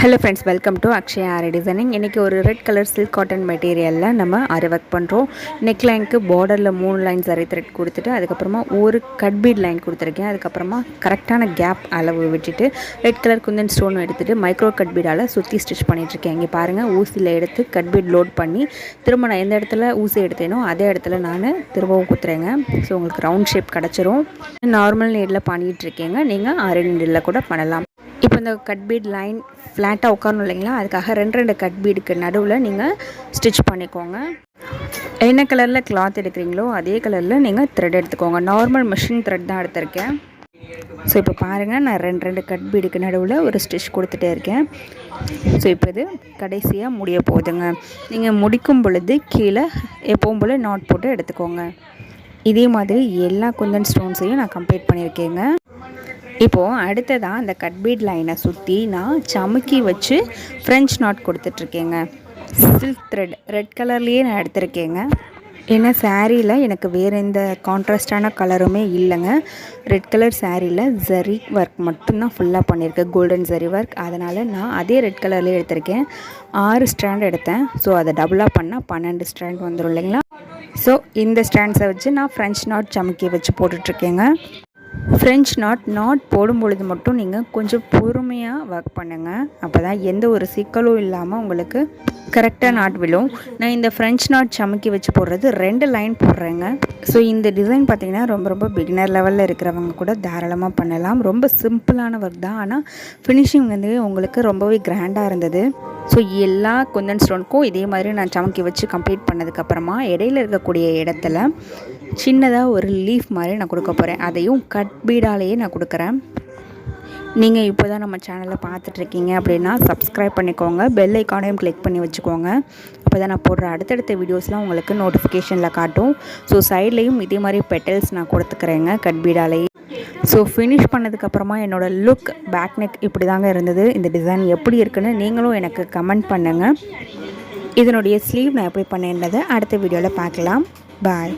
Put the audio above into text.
Hello friends, welcome to Akshaya aari designing. இன்றைக்கி ஒரு red colour silk cotton மெட்டீரியலில் நம்ம ஆரி ஒர்க் பண்ணுறோம். நெக் லைனுக்கு பார்டரில் 3 லைன் சரி த்ரெட் கொடுத்துட்டு அதுக்கப்புறமா ஒரு கட் பீட் லைன் கொடுத்துருக்கேன். அதுக்கப்புறமா கரெக்டான கேப் அளவு விட்டுட்டு ரெட் கலர் குந்தன் ஸ்டோன் எடுத்துகிட்டு மைக்ரோ கட் பீடால் சுற்றி ஸ்டிச் பண்ணிகிட்ருக்கேன். இங்கே பாருங்கள், ஊசியில் எடுத்து கட் பீட் லோட் பண்ணி திரும்ப நான் எந்த இடத்துல ஊசி எடுத்தேனோ அதே இடத்துல நான் திரும்பவும் குத்துறேங்க. ஸோ உங்களுக்கு ரவுண்ட் ஷேப் கிடச்சிரும். நார்மல் நீடில் பண்ணிகிட்ருக்கேங்க. நீங்கள் ஆரி நீடில் கூட பண்ணலாம். இப்போ இந்த கட் பீட் லைன் ஃப்ளாட்டாக உட்காரணும் இல்லைங்களா, அதுக்காக ரெண்டு கட் பீடுக்கு நடுவில் நீங்கள் ஸ்டிச் பண்ணிக்கோங்க. என்ன கலரில் கிளாத் எடுக்கிறீங்களோ அதே கலரில் நீங்கள் த்ரெட் எடுத்துக்கோங்க. நார்மல் மிஷின் த்ரெட் தான் எடுத்திருக்கேன். ஸோ இப்போ பாருங்கள், நான் ரெண்டு கட் பீடுக்கு நடுவில் ஒரு ஸ்டிச் கொடுத்துட்டே இருக்கேன். ஸோ இப்போ இது கடைசியாக முடிய போகுதுங்க. நீங்கள் முடிக்கும் பொழுது கீழே எப்பவும் போல் நாட் போட்டு எடுத்துக்கோங்க. இதே மாதிரி எல்லா குந்தன் ஸ்டோன்ஸையும் நான் கம்ப்ளீட் பண்ணியிருக்கேங்க. இப்போது அடுத்ததாக அந்த கட் பீட் லைனை சுற்றி நான் சமுக்கி வச்சு ஃப்ரெஞ்ச் நாட் கொடுத்துட்ருக்கேங்க. சில்க் த்ரெட் ரெட் கலர்லேயே நான் எடுத்திருக்கேங்க. ஏன்னா சாரியில் எனக்கு வேறு எந்த கான்ட்ராஸ்டான கலருமே இல்லைங்க. ரெட் கலர் சாரியில் ஜரி ஒர்க் மட்டும்தான் ஃபுல்லாக பண்ணியிருக்கேன், கோல்டன் ஜரி ஒர்க். அதனால் நான் அதே ரெட் கலர்லேயே எடுத்திருக்கேன். 6 ஸ்டாண்ட் எடுத்தேன். ஸோ அதை டபுளாக பண்ணால் 12 ஸ்டாண்ட் வந்துடும் இல்லைங்களா. ஸோ இந்த ஸ்டாண்ட்ஸை வச்சு நான் ஃப்ரெஞ்ச் நாட் சமுக்கி வச்சு போட்டுட்ருக்கேங்க. ஃப்ரெஞ்ச் நாட் போடும் பொழுது மட்டும் நீங்கள் கொஞ்சம் பொறுமையாக ஒர்க் பண்ணுங்கள். அப்போ தான் எந்த ஒரு சிக்கலும் இல்லாமல் உங்களுக்கு கரெக்டாக நாட் விழும். நான் இந்த ஃப்ரெஞ்ச் நாட் சமுக்கி வச்சு போடுறது 2 லைன் போடுறேங்க. ஸோ இந்த டிசைன் பார்த்திங்கன்னா ரொம்ப பிகினர் லெவலில் இருக்கிறவங்க கூட தாராளமாக பண்ணலாம். ரொம்ப சிம்பிளான ஒர்க் தான், ஆனால் ஃபினிஷிங் வந்து உங்களுக்கு ரொம்பவே கிராண்டாக இருந்தது. ஸோ எல்லா குந்தன் ஸ்டோனுக்கும் இதே மாதிரி நான் சமுக்கி வச்சு கம்ப்ளீட் பண்ணதுக்கப்புறமா இடையில இருக்கக்கூடிய இடத்துல சின்னதாக ஒரு லீஃப் மாதிரி நான் கொடுக்க போகிறேன். அதையும் கட் பீடாலேயே நான் கொடுக்குறேன். நீங்கள் இப்போ தான் நம்ம சேனலை பார்த்துட்ருக்கீங்க அப்படின்னா சப்ஸ்கிரைப் பண்ணிக்கோங்க, பெல் ஐக்கானையும் கிளிக் பண்ணி வச்சுக்கோங்க. அப்போ தான் நான் போடுற அடுத்தடுத்த வீடியோஸ்லாம் உங்களுக்கு நோட்டிஃபிகேஷனில் காட்டும். ஸோ சைட்லேயும் இதே மாதிரி பெட்டல்ஸ் நான் கொடுத்துக்கிறேங்க கட் பீடாலேயே. ஸோ ஃபினிஷ் பண்ணதுக்கப்புறமா என்னோடய லுக் பேக் நெக் இப்படி தாங்க இருந்தது. இந்த டிசைன் எப்படி இருக்குன்னு நீங்களும் எனக்கு கமெண்ட் பண்ணுங்கள். இதனுடைய ஸ்லீவ் நான் எப்படி பண்ணேன்றதை அடுத்த வீடியோவில் பார்க்கலாம். பாய்.